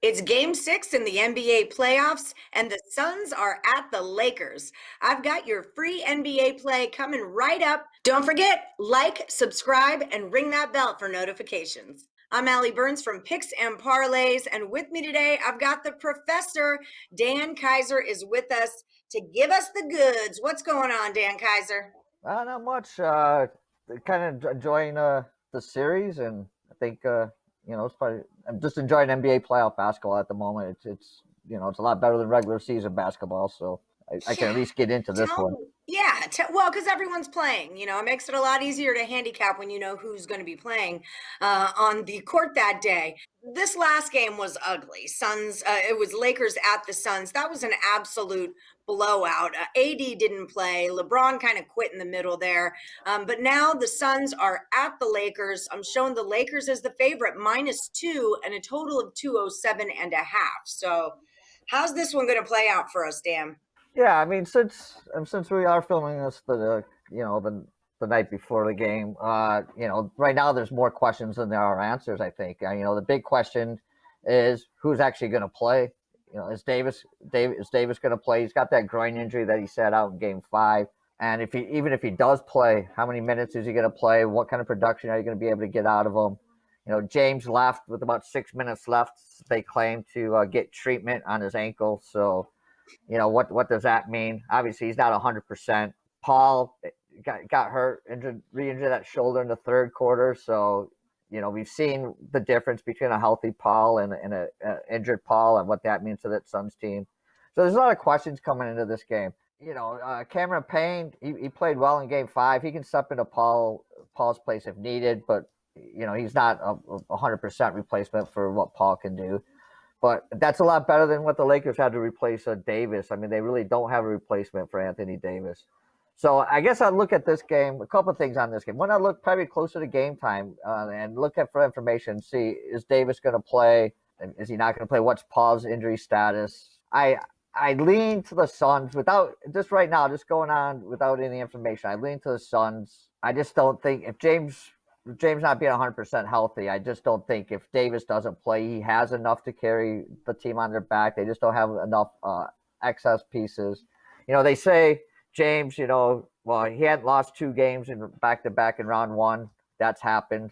It's game 6 in the NBA playoffs, and the Suns are at the Lakers. I've got your free NBA play coming right up. Don't forget, like, subscribe, and ring that bell for notifications. I'm Allie Burns from Picks and Parlays, and with me today, I've got the professor. Dan Kaiser is with us to give us the goods. What's going on, Dan Kaiser? Not much. Kind of enjoying the series, and I think it's probably I'm just enjoying NBA playoff basketball at the moment. It's a lot better than regular season basketball, so I can Yeah. at least get into this one. Well, because everyone's playing, it makes it a lot easier to handicap when you know who's going to be playing on the court that day. This last game was ugly. It was Lakers at the Suns. That was an absolute blowout. AD didn't play. LeBron kind of quit in the middle there. But now the Suns are at the Lakers. I'm showing the Lakers as the favorite, -2, and a total of 207.5. So, how's this one going to play out for us, Dan? Yeah, I mean, since we are filming this the night before the game, right now there's more questions than there are answers. I think the big question is who's actually going to play. Is Davis going to play? He's got that groin injury that he sat out in Game 5, and even if he does play, how many minutes is he going to play? What kind of production are you going to be able to get out of him? James left with about 6 minutes left. They claim to get treatment on his ankle, so what does that mean? Obviously, he's not 100%. Paul got hurt, re-injured that shoulder in the third quarter. So, we've seen the difference between a healthy Paul and an injured Paul and what that means to that Suns team. So there's a lot of questions coming into this game. Cameron Payne, he played well in Game 5. He can step into Paul's place if needed, but he's not a 100% replacement for what Paul can do. But that's a lot better than what the Lakers had to replace Davis. I mean, they really don't have a replacement for Anthony Davis. So I guess I look at this game, a couple of things on this game. One, I look probably closer to game time and look at for information, see, is Davis going to play? Is he not going to play? What's Paul's injury status? I lean to the Suns without, just right now, just going on without any information. I lean to the Suns. I just don't think if James not being 100% healthy, I just don't think if Davis doesn't play, he has enough to carry the team on their back. They just don't have enough excess pieces. They say James, well, he hadn't lost 2 games in back-to-back in round 1. That's happened.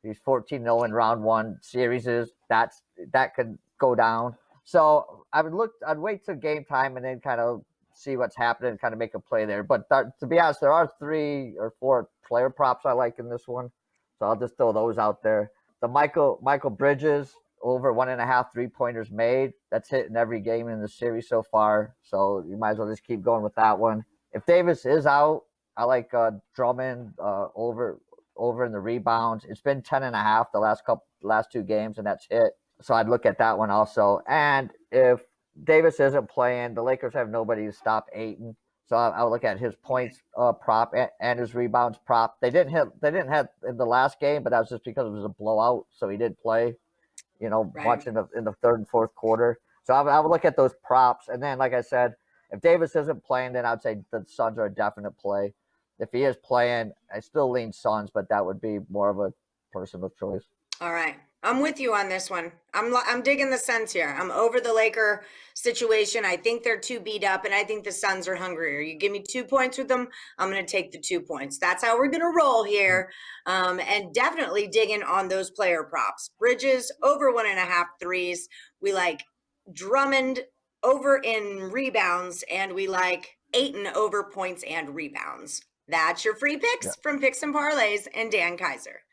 He's 14-0 in round 1 series. That could go down. So I'd wait till game time and then kind of see what's happening and kind of make a play there. But to be honest, there are 3 or 4 player props I like in this one. So I'll just throw those out there. The Michael Bridges over 1.5 3-pointers made. That's hit in every game in the series so far. So you might as well just keep going with that one. If Davis is out, I like Drummond over in the rebounds. It's been 10.5 the last 2 games, and that's hit. So I'd look at that one also. And if Davis isn't playing, the Lakers have nobody to stop Ayton. So I'll look at his points prop and his rebounds prop. They didn't hit in the last game, but that was just because it was a blowout. So he did play, Right. much in the third and fourth quarter. So I would look at those props. And then, like I said, if Davis isn't playing, then I'd say the Suns are a definite play. If he is playing, I still lean Suns, but that would be more of a personal choice. All right. I'm with you on this one. I'm digging the Suns here. I'm over the Laker situation. I think they're too beat up, and I think the Suns are hungrier. You give me 2 points with them, I'm going to take the 2 points. That's how we're going to roll here. And definitely digging on those player props. Bridges over 1.5 threes. We like Drummond over in rebounds, and we like Ayton over points and rebounds. That's your free Yeah. picks from Picks and Parlays and Dan Kaiser.